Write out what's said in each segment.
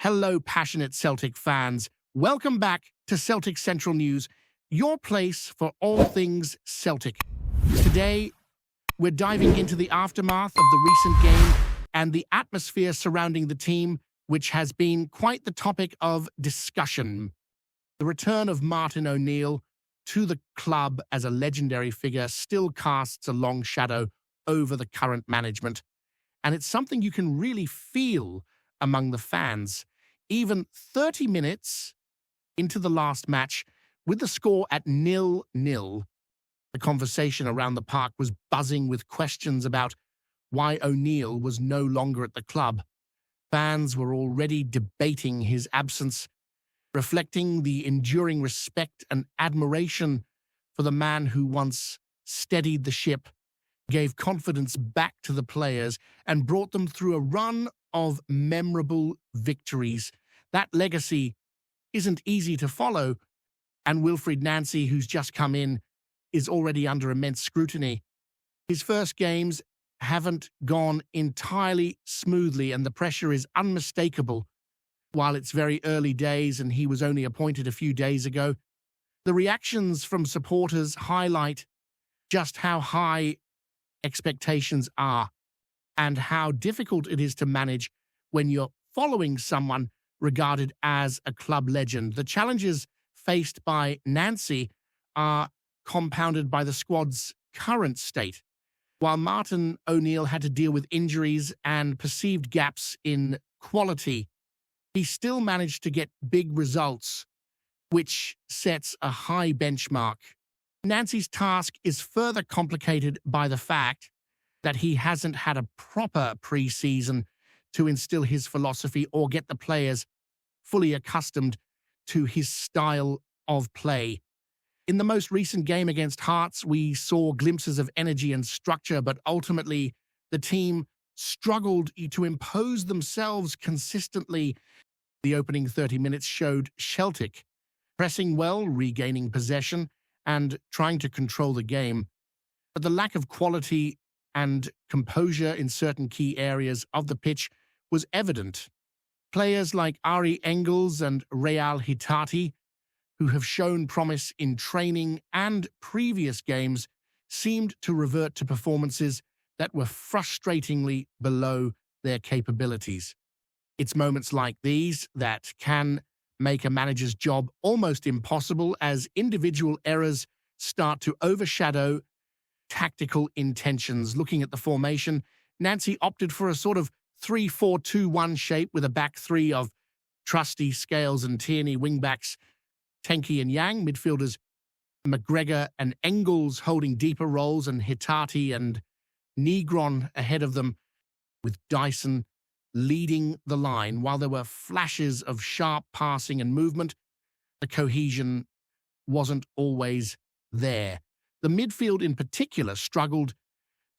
Hello, passionate Celtic fans. Welcome back to Celtic Central News, your place for all things Celtic. Today, we're diving into the aftermath of the recent game and the atmosphere surrounding the team, which has been quite the topic of discussion. The return of Martin O'Neill to the club as a legendary figure still casts a long shadow over the current management, and it's something you can really feel among the fans. Even 30 minutes into the last match, with the score at 0-0, the conversation around the park was buzzing with questions about why O'Neill was no longer at the club. Fans were already debating his absence, reflecting the enduring respect and admiration for the man who once steadied the ship, gave confidence back to the players, and brought them through a run of memorable victories. That legacy isn't easy to follow, and Wilfried Nancy, who's just come in, is already under immense scrutiny. His first games haven't gone entirely smoothly, and the pressure is unmistakable. While it's very early days and he was only appointed a few days ago, the reactions from supporters highlight just how high expectations are and how difficult it is to manage when you're following someone regarded as a club legend. The challenges faced by Nancy are compounded by the squad's current state. While Martin O'Neill had to deal with injuries and perceived gaps in quality, he still managed to get big results, which sets a high benchmark. Nancy's task is further complicated by the fact that he hasn't had a proper pre-season to instill his philosophy or get the players fully accustomed to his style of play. In the most recent game against Hearts, we saw glimpses of energy and structure, but ultimately the team struggled to impose themselves consistently. The opening 30 minutes showed Celtic pressing well, regaining possession, and trying to control the game. But the lack of quality and composure in certain key areas of the pitch was evident. Players like Ari Engels and Real Hitati, who have shown promise in training and previous games, seemed to revert to performances that were frustratingly below their capabilities. It's moments like these that can make a manager's job almost impossible, as individual errors start to overshadow tactical intentions. Looking at the formation, Nancy opted for a sort of 3-4-2-1 shape with a back three of Trusty, Scales and Tierney, wingbacks Tenki and Yang, midfielders McGregor and Engels holding deeper roles, and Hitati and Negron ahead of them, with Dyson leading the line. While there were flashes of sharp passing and movement, the cohesion wasn't always there. The midfield in particular struggled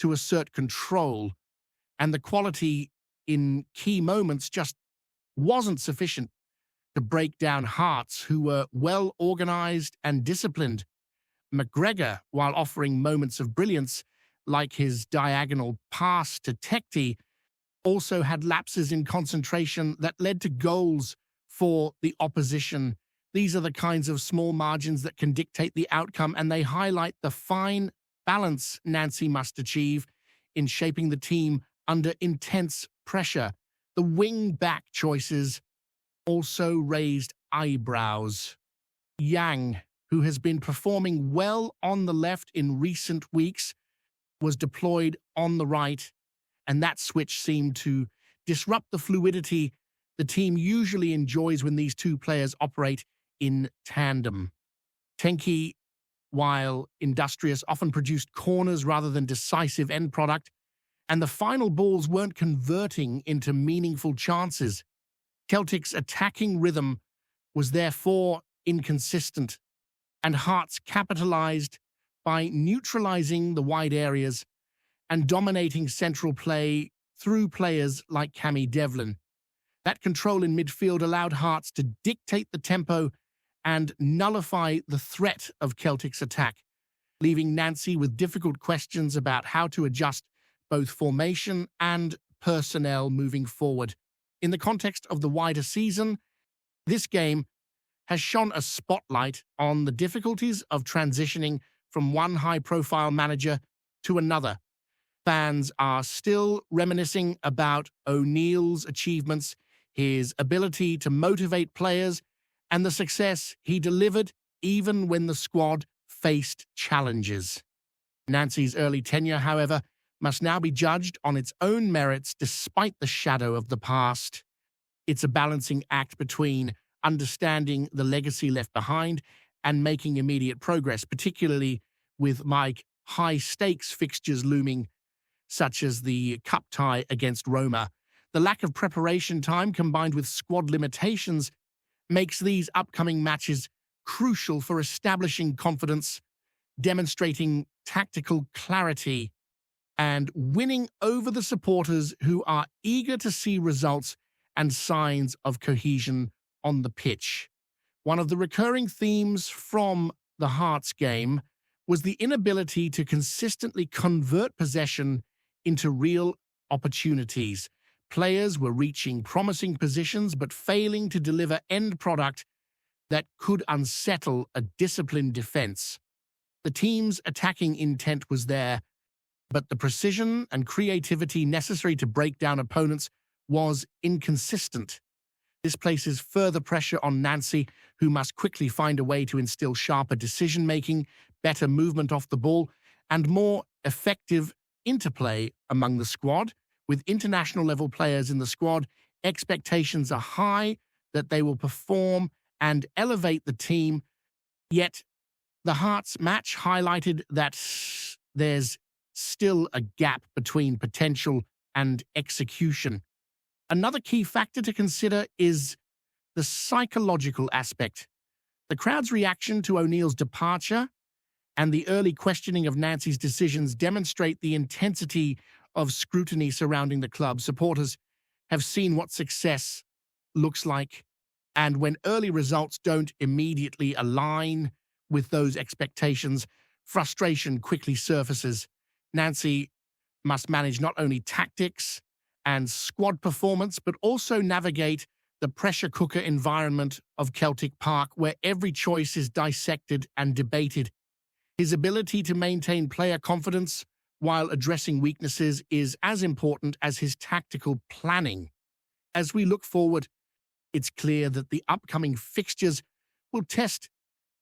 to assert control, and the quality in key moments just wasn't sufficient to break down Hearts, who were well organized and disciplined. McGregor, while offering moments of brilliance, like his diagonal pass to Tekti, also had lapses in concentration that led to goals for the opposition. These are the kinds of small margins that can dictate the outcome, and they highlight the fine balance Nancy must achieve in shaping the team under intense pressure. The wing-back choices also raised eyebrows. Yang, who has been performing well on the left in recent weeks, was deployed on the right, and that switch seemed to disrupt the fluidity the team usually enjoys when these two players operate in tandem. Tenki, while industrious, often produced corners rather than decisive end product, and the final balls weren't converting into meaningful chances. Celtic's attacking rhythm was therefore inconsistent, and Hearts capitalized by neutralizing the wide areas and dominating central play through players like Cammy Devlin. That control in midfield allowed Hearts to dictate the tempo and nullify the threat of Celtic's attack, leaving Nancy with difficult questions about how to adjust both formation and personnel moving forward. In the context of the wider season, this game has shone a spotlight on the difficulties of transitioning from one high-profile manager to another. Fans are still reminiscing about O'Neill's achievements, his ability to motivate players, and the success he delivered even when the squad faced challenges. Nancy's early tenure, however, must now be judged on its own merits despite the shadow of the past. It's a balancing act between understanding the legacy left behind and making immediate progress, particularly with high-stakes fixtures looming, such as the cup tie against Roma. The lack of preparation time combined with squad limitations makes these upcoming matches crucial for establishing confidence, demonstrating tactical clarity, and winning over the supporters who are eager to see results and signs of cohesion on the pitch. One of the recurring themes from the Hearts game was the inability to consistently convert possession into real opportunities. Players were reaching promising positions but failing to deliver end product that could unsettle a disciplined defense. The team's attacking intent was there, but the precision and creativity necessary to break down opponents was inconsistent. This places further pressure on Nancy, who must quickly find a way to instill sharper decision-making, better movement off the ball, and more effective interplay among the squad. With international-level players in the squad, expectations are high that they will perform and elevate the team. Yet, the Hearts match highlighted that there's still a gap between potential and execution. Another key factor to consider is the psychological aspect. The crowd's reaction to O'Neill's departure and the early questioning of Nancy's decisions demonstrate the intensity of scrutiny surrounding the club. Supporters have seen what success looks like, and when early results don't immediately align with those expectations, frustration quickly surfaces. Nancy must manage not only tactics and squad performance, but also navigate the pressure cooker environment of Celtic Park, where every choice is dissected and debated. His ability to maintain player confidence while addressing weaknesses is as important as his tactical planning. As we look forward, it's clear that the upcoming fixtures will test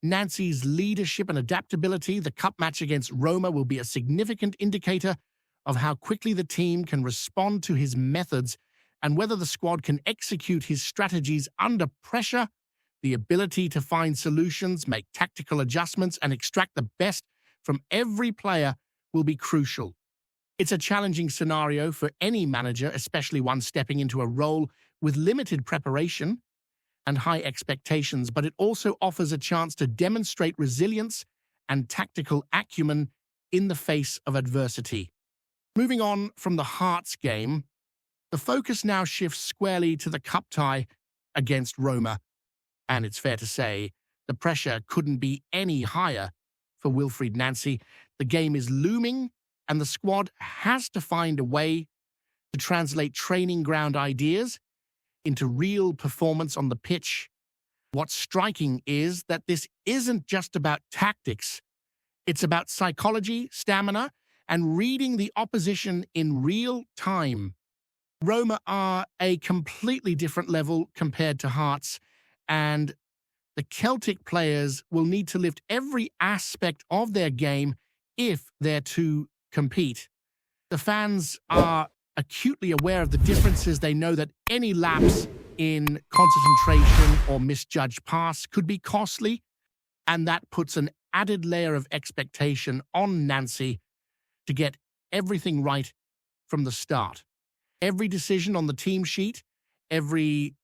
Nancy's leadership and adaptability. The cup match against Roma will be a significant indicator of how quickly the team can respond to his methods and whether the squad can execute his strategies under pressure. The ability to find solutions, make tactical adjustments, and extract the best from every player will be crucial. It's a challenging scenario for any manager, especially one stepping into a role with limited preparation and high expectations, but it also offers a chance to demonstrate resilience and tactical acumen in the face of adversity. Moving on from the Hearts game, the focus now shifts squarely to the cup tie against Roma. And it's fair to say, the pressure couldn't be any higher for Wilfried Nancy. The game is looming, and the squad has to find a way to translate training ground ideas into real performance on the pitch. What's striking is that this isn't just about tactics. It's about psychology, stamina, and reading the opposition in real time. Roma are a completely different level compared to Hearts, and the Celtic players will need to lift every aspect of their game if they're to compete. The fans are acutely aware of the differences. They know that any lapse in concentration or misjudged pass could be costly, and that puts an added layer of expectation on Nancy to get everything right from the start. Every decision on the team sheet, every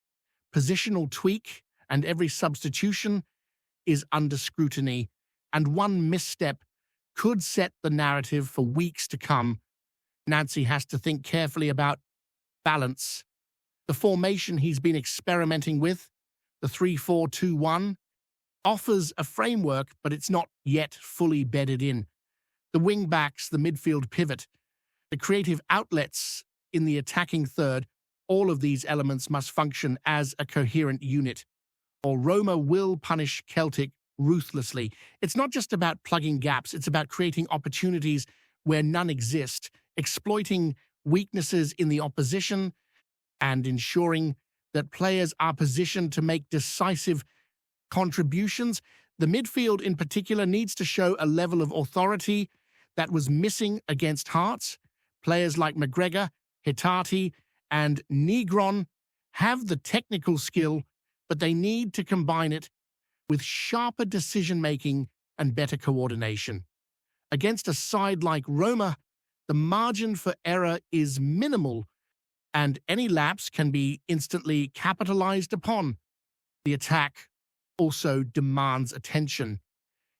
positional tweak, and every substitution is under scrutiny, and one misstep could set the narrative for weeks to come. Nancy has to think carefully about balance. The formation he's been experimenting with, the 3-4-2-1, offers a framework, but it's not yet fully bedded in. The wing-backs, the midfield pivot, the creative outlets in the attacking third All of these elements must function as a coherent unit, or Roma will punish Celtic ruthlessly. It's not just about plugging gaps, it's about creating opportunities where none exist, exploiting weaknesses in the opposition, and ensuring that players are positioned to make decisive contributions. The midfield in particular needs to show a level of authority that was missing against Hearts. Players like McGregor, Hitati, and Negron have the technical skill, but they need to combine it with sharper decision-making and better coordination. Against a side like Roma, the margin for error is minimal, and any lapse can be instantly capitalized upon. The attack also demands attention.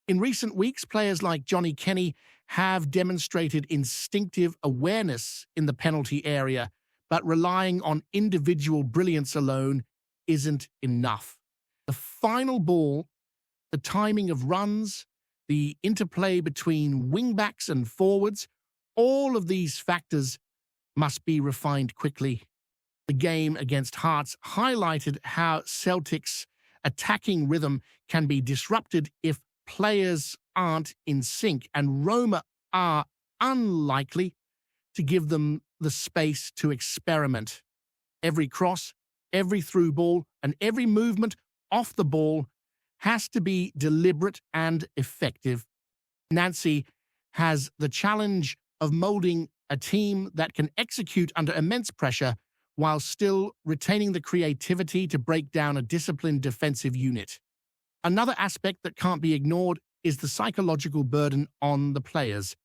In recent weeks, players like Johnny Kenny have demonstrated instinctive awareness in the penalty area, but relying on individual brilliance alone isn't enough. The final ball, the timing of runs, the interplay between wingbacks and forwards, all of these factors must be refined quickly. The game against Hearts highlighted how Celtic's attacking rhythm can be disrupted if players aren't in sync, and Roma are unlikely to give them the space to experiment. Every cross, every through ball, and every movement off the ball has to be deliberate and effective. Nancy has the challenge of molding a team that can execute under immense pressure while still retaining the creativity to break down a disciplined defensive unit. Another aspect that can't be ignored is the psychological burden on the players.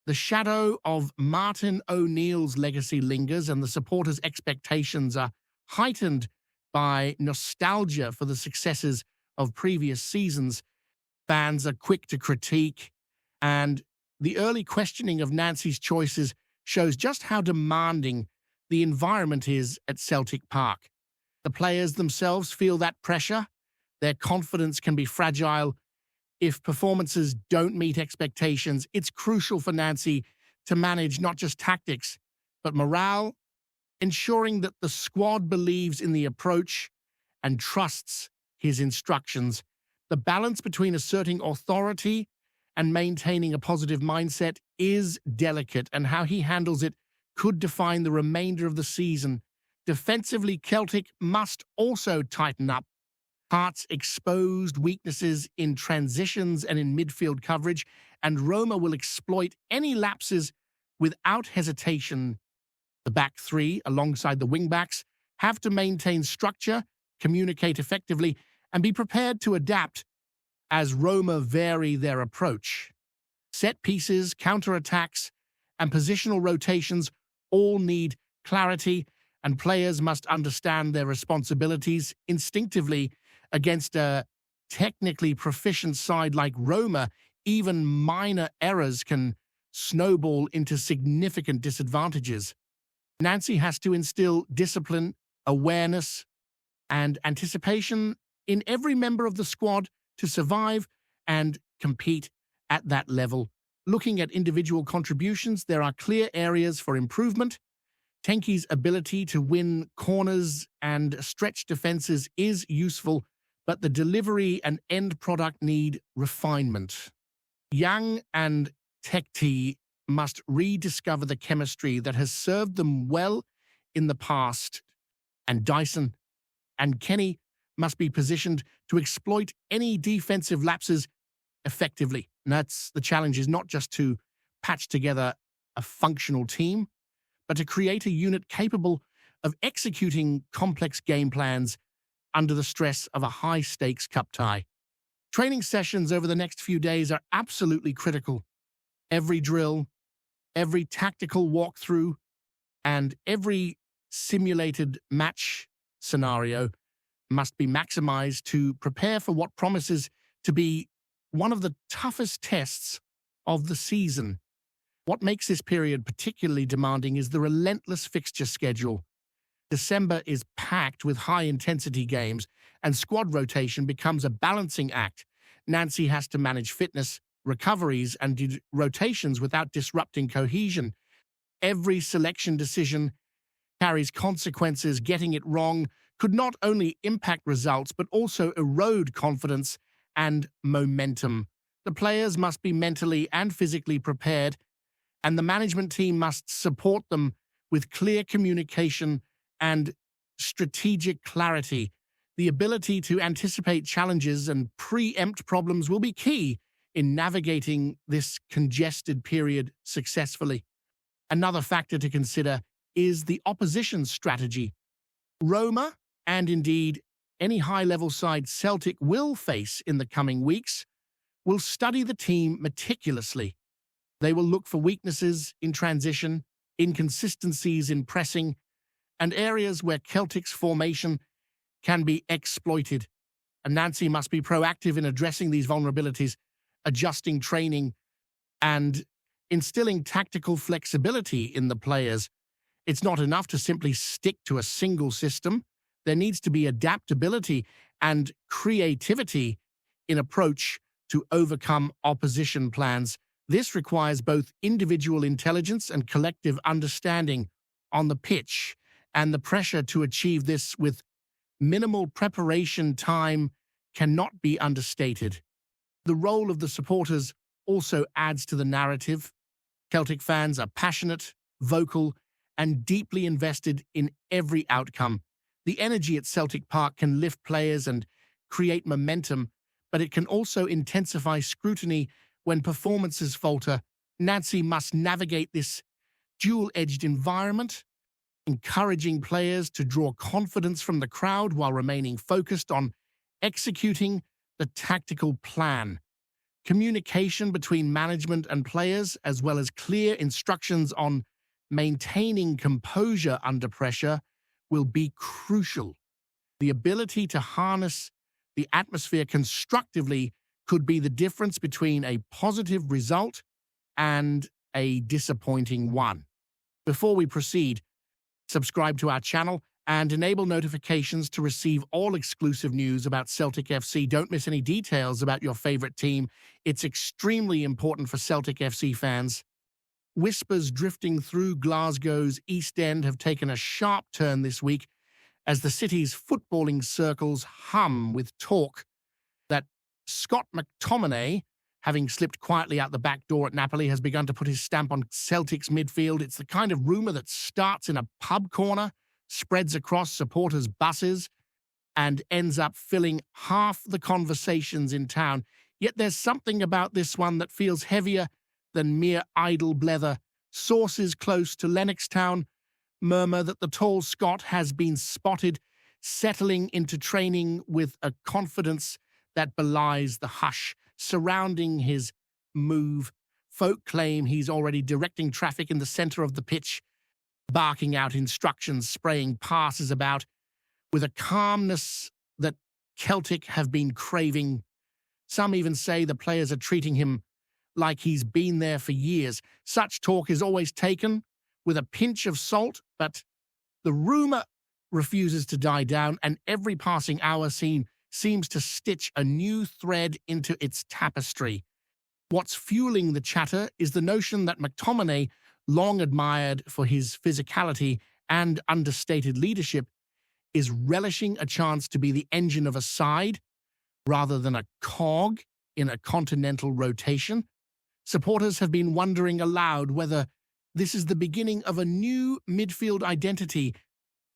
The shadow of Martin O'Neill's legacy lingers, and the supporters' expectations are heightened by nostalgia for the successes of previous seasons. Fans are quick to critique, and the early questioning of Nancy's choices shows just how demanding the environment is at Celtic Park. The players themselves feel that pressure. Their confidence can be fragile if performances don't meet expectations. It's crucial for Nancy to manage not just tactics, but morale, ensuring that the squad believes in the approach and trusts his instructions. The balance between asserting authority and maintaining a positive mindset is delicate, and how he handles it could define the remainder of the season. Defensively, Celtic must also tighten up. Hearts exposed weaknesses in transitions and in midfield coverage, and Roma will exploit any lapses without hesitation. The back three, alongside the wing-backs, have to maintain structure, communicate effectively, and be prepared to adapt as Roma vary their approach. Set pieces, counter-attacks, and positional rotations all need clarity, and players must understand their responsibilities instinctively. Against a technically proficient side like Roma, even minor errors can snowball into significant disadvantages. Nancy has to instill discipline, awareness, and anticipation in every member of the squad to survive and compete at that level. Looking at individual contributions, there are clear areas for improvement. Tenki's ability to win corners and stretch defenses is useful, but the delivery and end product need refinement. Young and Tekti must rediscover the chemistry that has served them well in the past, and Dyson and Kenny must be positioned to exploit any defensive lapses effectively. And that's the challenge, is not just to patch together a functional team, but to create a unit capable of executing complex game plans under the stress of a high-stakes cup tie. Training sessions over the next few days are absolutely critical. Every drill, every tactical walkthrough, and every simulated match scenario must be maximized to prepare for what promises to be one of the toughest tests of the season. What makes this period particularly demanding is the relentless fixture schedule. December is packed with high-intensity games, and squad rotation becomes a balancing act. Nancy has to manage fitness, recoveries, and rotations without disrupting cohesion. Every selection decision carries consequences. Getting it wrong could not only impact results, but also erode confidence and momentum. The players must be mentally and physically prepared, and the management team must support them with clear communication and strategic clarity. The ability to anticipate challenges and preempt problems will be key in navigating this congested period successfully. Another factor to consider is the opposition's strategy. Roma, and indeed any high-level side Celtic will face in the coming weeks, will study the team meticulously. They will look for weaknesses in transition, inconsistencies in pressing, and areas where Celtic's formation can be exploited. And Nancy must be proactive in addressing these vulnerabilities, adjusting training, and instilling tactical flexibility in the players. It's not enough to simply stick to a single system. There needs to be adaptability and creativity in approach to overcome opposition plans. This requires both individual intelligence and collective understanding on the pitch, and the pressure to achieve this with minimal preparation time cannot be understated. The role of the supporters also adds to the narrative. Celtic fans are passionate, vocal, and deeply invested in every outcome. The energy at Celtic Park can lift players and create momentum, but it can also intensify scrutiny when performances falter. Nancy must navigate this dual-edged environment, encouraging players to draw confidence from the crowd while remaining focused on executing the tactical plan. Communication between management and players, as well as clear instructions on maintaining composure under pressure, will be crucial. The ability to harness the atmosphere constructively could be the difference between a positive result and a disappointing one. Before we proceed, subscribe to our channel and enable notifications to receive all exclusive news about Celtic FC. Don't miss any details about your favorite team. It's extremely important for Celtic FC fans. Whispers drifting through Glasgow's East End have taken a sharp turn this week as the city's footballing circles hum with talk that Scott McTOMINAY, having slipped quietly out the back door at Napoli, has begun to put his stamp on Celtic's midfield. It's the kind of rumour that starts in a pub corner, spreads across supporters' buses, and ends up filling half the conversations in town. Yet there's something about this one that feels heavier than mere idle blether. Sources close to Lennoxtown murmur that the tall Scot has been spotted settling into training with a confidence that belies the hush surrounding his move. Folk claim he's already directing traffic in the centre of the pitch, barking out instructions, spraying passes about with a calmness that Celtic have been craving. Some even say the players are treating him like he's been there for years. Such talk is always taken with a pinch of salt, but the rumour refuses to die down, and every passing hour seems to stitch a new thread into its tapestry. What's fueling the chatter is the notion that McTOMINAY, long admired for his physicality and understated leadership, is relishing a chance to be the engine of a side rather than a cog in a continental rotation. Supporters have been wondering aloud whether this is the beginning of a new midfield identity,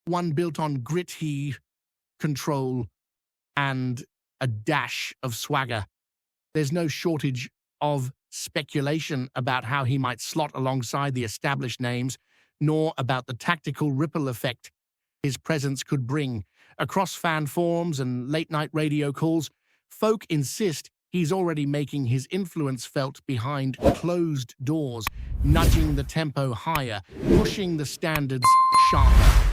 one built on gritty control and a dash of swagger. There's no shortage of speculation about how he might slot alongside the established names, nor about the tactical ripple effect his presence could bring. Across fan forums and late-night radio calls, folk insist he's already making his influence felt behind closed doors, nudging the tempo higher, pushing the standards sharper.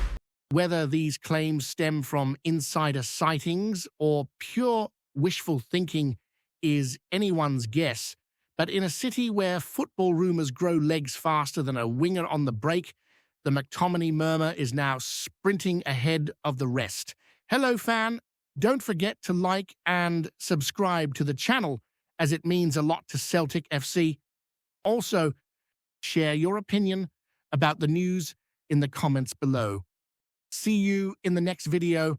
Whether these claims stem from insider sightings or pure wishful thinking is anyone's guess, but in a city where football rumours grow legs faster than a winger on the break, the McTOMINAY murmur is now sprinting ahead of the rest. Hello, fan. Don't forget to like and subscribe to the channel, as it means a lot to Celtic FC. Also, share your opinion about the news in the comments below. See you in the next video.